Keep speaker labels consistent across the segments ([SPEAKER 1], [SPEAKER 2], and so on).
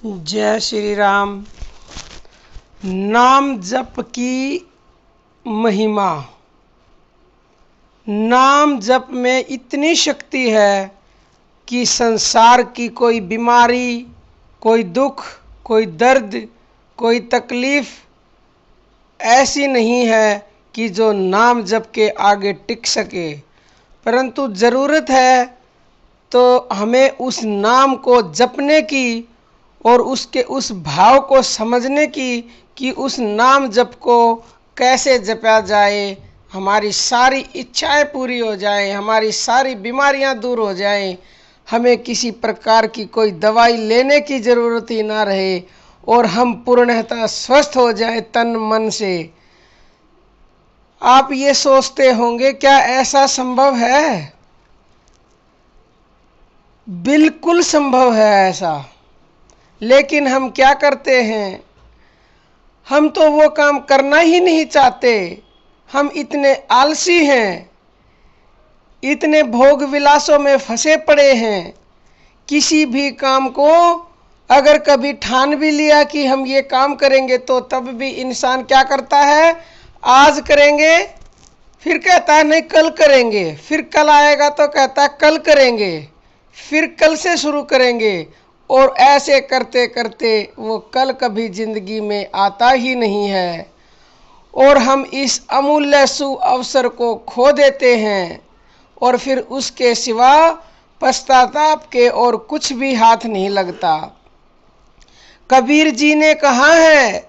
[SPEAKER 1] जय श्री राम। नाम जप की महिमा। नाम जप में इतनी शक्ति है कि संसार की कोई बीमारी, कोई दुख, कोई दर्द, कोई तकलीफ ऐसी नहीं है कि जो नाम जप के आगे टिक सके। परंतु ज़रूरत है तो हमें उस नाम को जपने की और उसके उस भाव को समझने की कि उस नाम जप को कैसे जपा जाए, हमारी सारी इच्छाएं पूरी हो जाएं, हमारी सारी बीमारियां दूर हो जाएं, हमें किसी प्रकार की कोई दवाई लेने की ज़रूरत ही ना रहे और हम पूर्णतः स्वस्थ हो जाएं तन मन से। आप ये सोचते होंगे क्या ऐसा संभव है? बिल्कुल संभव है ऐसा। लेकिन हम क्या करते हैं? हम तो वो काम करना ही नहीं चाहते। हम इतने आलसी हैं, इतने भोग विलासों में फंसे पड़े हैं। किसी भी काम को अगर कभी ठान भी लिया कि हम ये काम करेंगे तो तब भी इंसान क्या करता है? आज करेंगे, फिर कहता है नहीं कल करेंगे, फिर कल आएगा तो कहता है कल करेंगे, फिर कल से शुरू करेंगे, और ऐसे करते करते वो कल कभी जिंदगी में आता ही नहीं है और हम इस अमूल्य सुअवसर को खो देते हैं और फिर उसके सिवा पश्चाताप के और कुछ भी हाथ नहीं लगता। कबीर जी ने कहा है,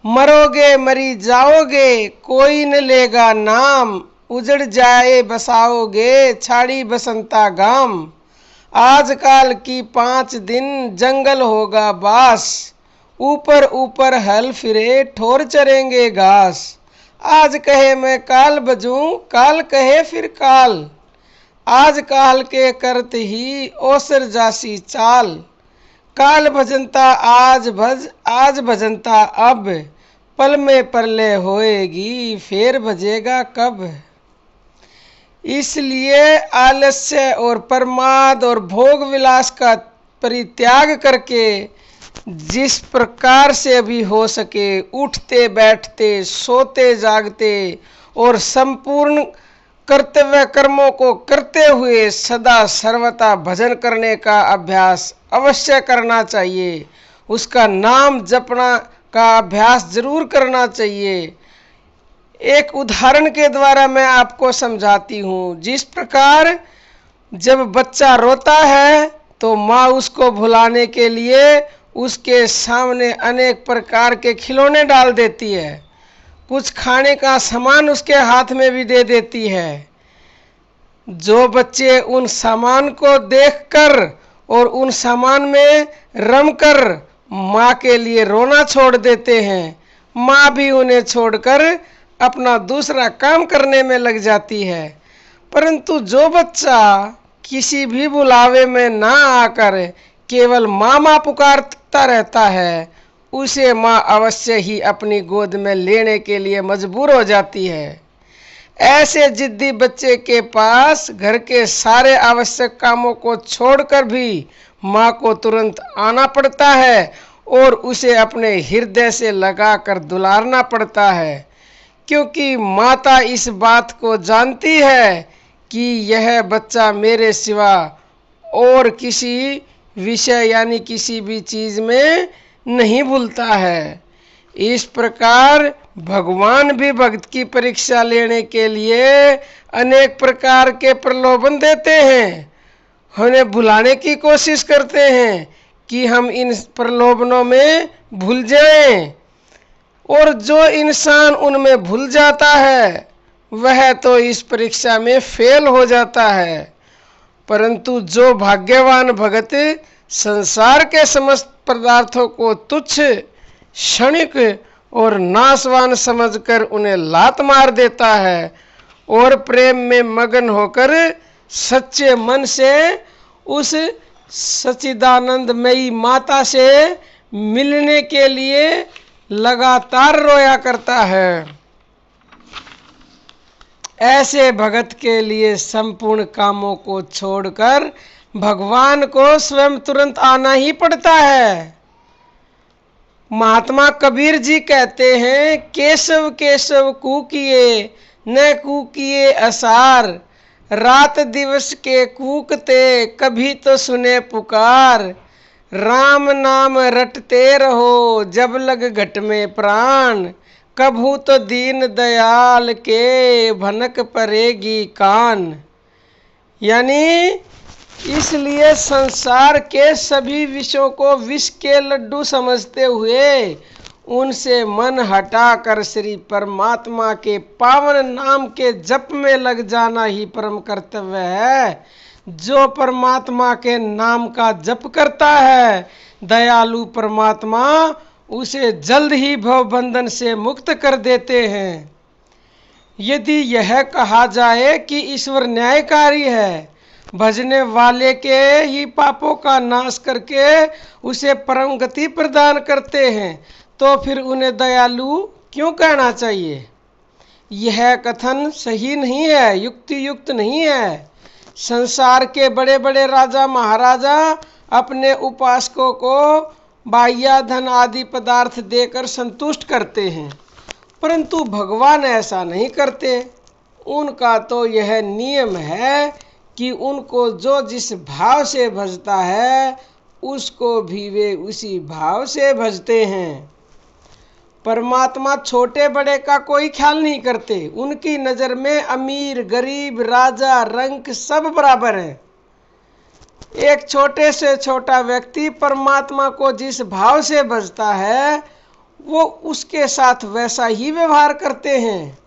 [SPEAKER 1] मरोगे मरी जाओगे कोई न लेगा नाम, उजड़ जाए बसाओगे छाड़ी बसंता गाम। आजकल की 5 दिन जंगल होगा बास, ऊपर ऊपर हल फिरे ठोर चरेंगे घास। आज कहे मैं काल बजूं, काल कहे फिर काल, आज काल के करत ही ओसर जासी चाल। काल भजनता आज भज, आज भजनता अब, पल में परले होएगी फिर भजेगा कब। इसलिए आलस्य और प्रमाद और भोग विलास का परित्याग करके जिस प्रकार से भी हो सके उठते बैठते सोते जागते और संपूर्ण कर्तव्य कर्मों को करते हुए सदा सर्वदा भजन करने का अभ्यास अवश्य करना चाहिए। उसका नाम जपना का अभ्यास जरूर करना चाहिए। एक उदाहरण के द्वारा मैं आपको समझाती हूँ। जिस प्रकार जब बच्चा रोता है तो माँ उसको भुलाने के लिए उसके सामने अनेक प्रकार के खिलौने डाल देती है, कुछ खाने का सामान उसके हाथ में भी दे देती है। जो बच्चे उन सामान को देखकर और उन सामान में रमकर माँ के लिए रोना छोड़ देते हैं, माँ भी उन्हें छोड़कर अपना दूसरा काम करने में लग जाती है। परंतु जो बच्चा किसी भी बुलावे में ना आकर केवल माँ माँ पुकारता रहता है, उसे माँ अवश्य ही अपनी गोद में लेने के लिए मजबूर हो जाती है। ऐसे जिद्दी बच्चे के पास घर के सारे आवश्यक कामों को छोड़कर भी माँ को तुरंत आना पड़ता है और उसे अपने हृदय से लगाकर दुलारना पड़ता है, क्योंकि माता इस बात को जानती है कि यह बच्चा मेरे सिवा और किसी विषय यानी किसी भी चीज़ में नहीं भूलता है। इस प्रकार भगवान भी भक्त की परीक्षा लेने के लिए अनेक प्रकार के प्रलोभन देते हैं, उन्हें भुलाने की कोशिश करते हैं कि हम इन प्रलोभनों में भूल जाएं। और जो इंसान उनमें भूल जाता है वह तो इस परीक्षा में फेल हो जाता है। परंतु जो भाग्यवान भगत संसार के समस्त पदार्थों को तुच्छ, क्षणिक और नाशवान समझकर उन्हें लात मार देता है और प्रेम में मगन होकर सच्चे मन से उस सच्चिदानंदमयी माता से मिलने के लिए लगातार रोया करता है, ऐसे भगत के लिए संपूर्ण कामों को छोड़कर भगवान को स्वयं तुरंत आना ही पड़ता है। महात्मा कबीर जी कहते हैं, केशव केशव कूकिए न कूकिए असार, रात दिवस के कूकते कभी तो सुने पुकार, राम नाम रटते रहो जब लग घट में प्राण, कभू तो दीन दयाल के भनक पड़ेगी कान। यानी इसलिए संसार के सभी विषयों को विष के लड्डू समझते हुए उनसे मन हटाकर श्री परमात्मा के पावन नाम के जप में लग जाना ही परम कर्तव्य है। जो परमात्मा के नाम का जप करता है, दयालु परमात्मा उसे जल्द ही भव बंधन से मुक्त कर देते हैं। यदि यह कहा जाए कि ईश्वर न्यायकारी है, भजने वाले के ही पापों का नाश करके उसे परम गति प्रदान करते हैं, तो फिर उन्हें दयालु क्यों कहना चाहिए? यह कथन सही नहीं है, युक्ति युक्त नहीं है। संसार के बड़े बड़े राजा महाराजा अपने उपासकों को बाह्य धन आदि पदार्थ देकर संतुष्ट करते हैं, परंतु भगवान ऐसा नहीं करते। उनका तो यह नियम है कि उनको जो जिस भाव से भजता है उसको भी वे उसी भाव से भजते हैं। परमात्मा छोटे बड़े का कोई ख्याल नहीं करते। उनकी नज़र में अमीर गरीब राजा रंक सब बराबर है। एक छोटे से छोटा व्यक्ति परमात्मा को जिस भाव से भजता है वो उसके साथ वैसा ही व्यवहार करते हैं,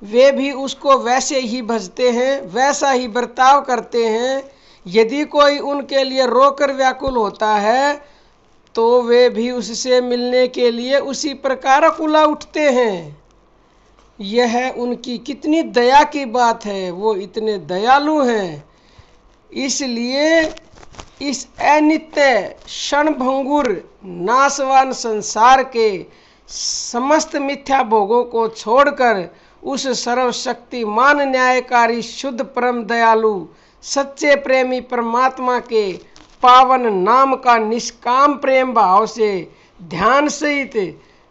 [SPEAKER 1] वे भी उसको वैसे ही भजते हैं, वैसा ही बर्ताव करते हैं। यदि कोई उनके लिए रोकर व्याकुल होता है तो वे भी उससे मिलने के लिए उसी प्रकार अकुला उठते हैं। यह उनकी कितनी दया की बात है, वो इतने दयालु हैं। इसलिए इस अनित्य क्षणभंगुर नाशवान संसार के समस्त मिथ्या भोगों को छोड़कर उस सर्वशक्तिमान न्यायकारी शुद्ध परम दयालु सच्चे प्रेमी परमात्मा के पावन नाम का निष्काम प्रेम भाव से ध्यान सहित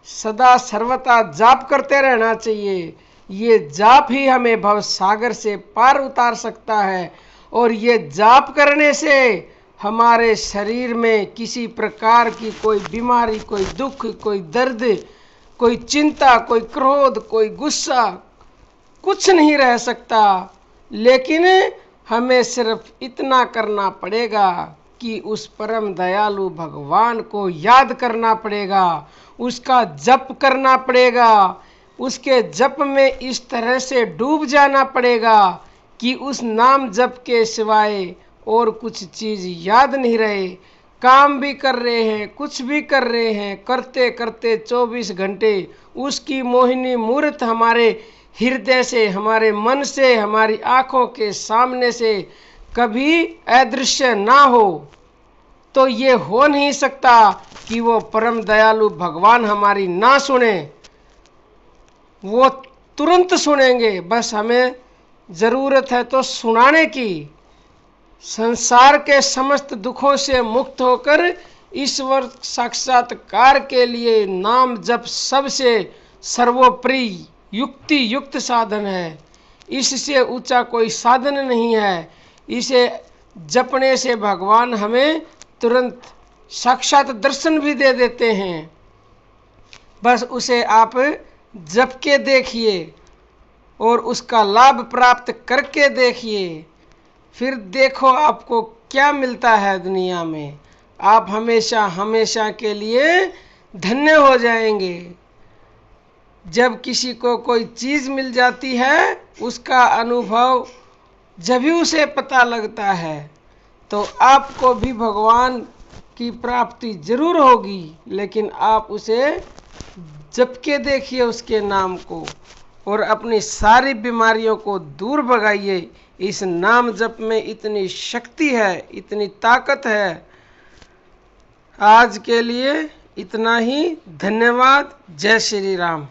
[SPEAKER 1] सदा सर्वदा जाप करते रहना चाहिए। ये जाप ही हमें भव सागर से पार उतार सकता है, और ये जाप करने से हमारे शरीर में किसी प्रकार की कोई बीमारी, कोई दुख, कोई दर्द, कोई चिंता, कोई क्रोध, कोई गुस्सा कुछ नहीं रह सकता। लेकिन हमें सिर्फ इतना करना पड़ेगा कि उस परम दयालु भगवान को याद करना पड़ेगा, उसका जप करना पड़ेगा, उसके जप में इस तरह से डूब जाना पड़ेगा कि उस नाम जप के सिवाय और कुछ चीज़ याद नहीं रहे। काम भी कर रहे हैं, कुछ भी कर रहे हैं, करते करते 24 घंटे उसकी मोहिनी मूर्त हमारे हृदय से, हमारे मन से, हमारी आँखों के सामने से कभी अदृश्य ना हो, तो ये हो नहीं सकता कि वो परम दयालु भगवान हमारी ना सुने। वो तुरंत सुनेंगे, बस हमें ज़रूरत है तो सुनाने की। संसार के समस्त दुखों से मुक्त होकर ईश्वर साक्षात्कार के लिए नाम जप सबसे सर्वोपरि युक्ति युक्त साधन है। इससे ऊंचा कोई साधन नहीं है। इसे जपने से भगवान हमें तुरंत साक्षात दर्शन भी दे देते हैं। बस उसे आप जप के देखिए और उसका लाभ प्राप्त करके देखिए, फिर देखो आपको क्या मिलता है दुनिया में। आप हमेशा हमेशा के लिए धन्य हो जाएंगे। जब किसी को कोई चीज़ मिल जाती है उसका अनुभव जब भी उसे पता लगता है, तो आपको भी भगवान की प्राप्ति जरूर होगी। लेकिन आप उसे जप के देखिए उसके नाम को, और अपनी सारी बीमारियों को दूर भगाइए। इस नाम जप में इतनी शक्ति है, इतनी ताकत है। आज के लिए इतना ही। धन्यवाद। जय श्री राम।